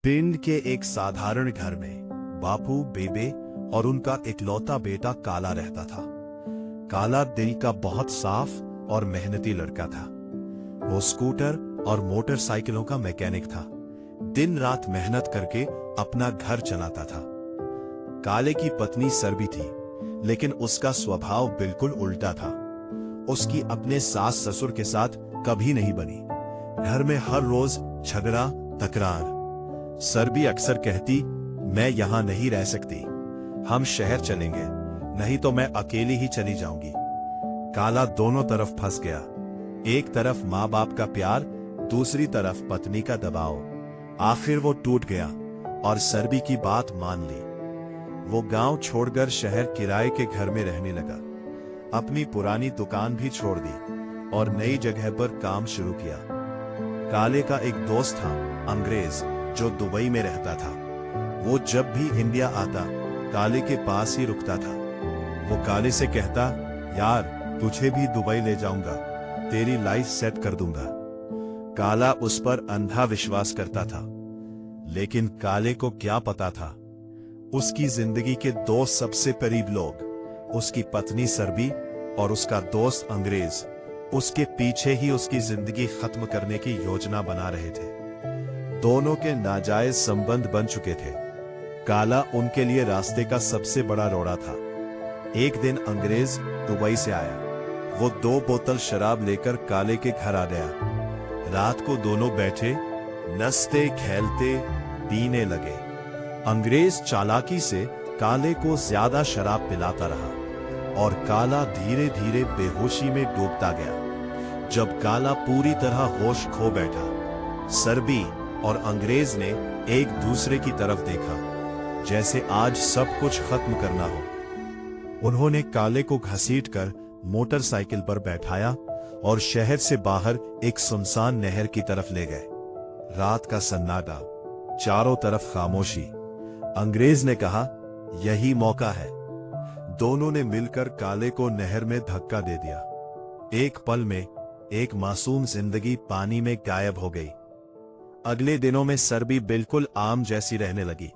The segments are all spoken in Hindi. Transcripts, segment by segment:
पिंड के एक साधारण घर में बापू, बेबे और उनका इकलौता बेटा काला रहता था। काला दिल का बहुत साफ और मेहनती लड़का था। वो स्कूटर और मोटरसाइकिलों का मैकेनिक था। दिन रात मेहनत करके अपना घर चलाता था। काले की पत्नी सरबी थी, लेकिन उसका स्वभाव बिल्कुल उल्टा था। उसकी अपने सास ससुर के साथ कभी नहीं बनी। घर में हर रोज झगड़ा तकरार। सरबी अक्सर कहती, मैं यहां नहीं रह सकती, हम शहर चलेंगे, नहीं तो मैं अकेली ही चली जाऊंगी। काला दोनों तरफ फंस गया। एक तरफ माँ बाप का प्यार, दूसरी तरफ पत्नी का दबाव। आखिर वो टूट गया और सरबी की बात मान ली। वो गांव छोड़कर शहर किराए के घर में रहने लगा। अपनी पुरानी दुकान भी छोड़ दी और नई जगह पर काम शुरू किया। काले का एक दोस्त था, अंग्रेज, जो दुबई में रहता था। वो जब भी इंडिया आता काले के पास ही रुकता था। वो काले से कहता, यार तुझे भी दुबई ले जाऊंगा, तेरी लाइफ सेट कर दूंगा। काला उस पर अंधा विश्वास करता था, लेकिन काले को क्या पता था, उसकी जिंदगी के दो सबसे करीब लोग, उसकी पत्नी सरबी और उसका दोस्त अंग्रेज, उसके पीछे ही उसकी जिंदगी खत्म करने की योजना बना रहे थे। दोनों के नाजायज संबंध बन चुके थे। काला उनके लिए रास्ते का सबसे बड़ा रोड़ा था। एक दिन अंग्रेज दुबई से आया। वो 2 बोतल शराब लेकर काले के घर आ गया। रात को दोनों बैठे नचते खेलते पीने लगे। अंग्रेज चालाकी से काले को ज्यादा शराब पिलाता रहा और काला धीरे धीरे बेहोशी में डूबता गया। जब काला पूरी तरह होश खो बैठा, सरबी और अंग्रेज ने एक दूसरे की तरफ देखा, जैसे आज सब कुछ खत्म करना हो। उन्होंने काले को घसीटकर मोटरसाइकिल पर बैठाया और शहर से बाहर एक सुनसान नहर की तरफ ले गए। रात का सन्नाटा, चारों तरफ खामोशी। अंग्रेज ने कहा, यही मौका है। दोनों ने मिलकर काले को नहर में धक्का दे दिया। एक पल में एक मासूम जिंदगी पानी में गायब हो गई। अगले दिनों में सरबी बिल्कुल आम जैसी रहने लगी,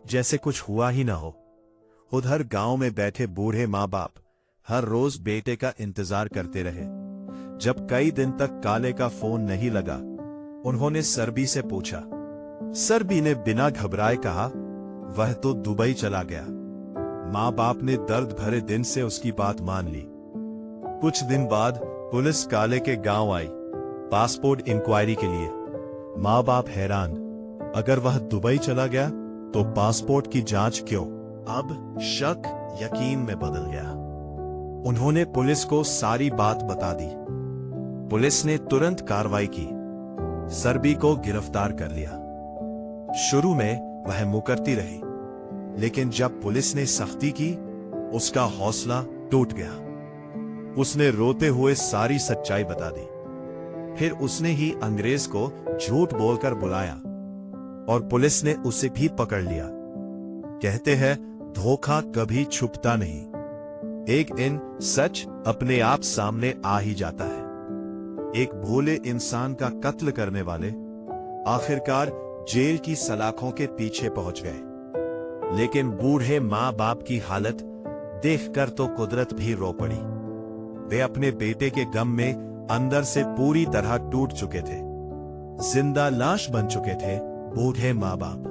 जैसे कुछ हुआ ही ना हो। उधर गांव में बैठे बूढ़े माँ बाप हर रोज बेटे का इंतजार करते रहे। जब कई दिन तक काले का फोन नहीं लगा, उन्होंने सरबी से पूछा। सरबी ने बिना घबराए कहा, वह तो दुबई चला गया। माँ बाप ने दर्द भरे दिन से उसकी बात मान ली। कुछ दिन बाद पुलिस काले के गांव आई, पासपोर्ट इंक्वायरी के लिए। माँ बाप हैरान, अगर वह दुबई चला गया तो पासपोर्ट की जांच क्यों? अब शक यकीन में बदल गया। उन्होंने पुलिस को सारी बात बता दी। पुलिस ने तुरंत कार्रवाई की, सरबी को गिरफ्तार कर लिया। शुरू में वह मुकरती रही, लेकिन जब पुलिस ने सख्ती की, उसका हौसला टूट गया। उसने रोते हुए सारी सच्चाई बता दी। फिर उसने ही अंग्रेज को झूठ बोलकर बुलाया और पुलिस ने उसे भी पकड़ लिया। कहते हैं, धोखा कभी छुपता नहीं, एक दिन सच अपने आप सामने आ ही जाता है। एक भोले इंसान का कत्ल करने वाले आखिरकार जेल की सलाखों के पीछे पहुंच गए। लेकिन बूढ़े माँ बाप की हालत देखकर तो कुदरत भी रो पड़ी। वे अपने बेटे के गम में अंदर से पूरी तरह टूट चुके थे। जिंदा लाश बन चुके थे बूढ़े माँ बाप।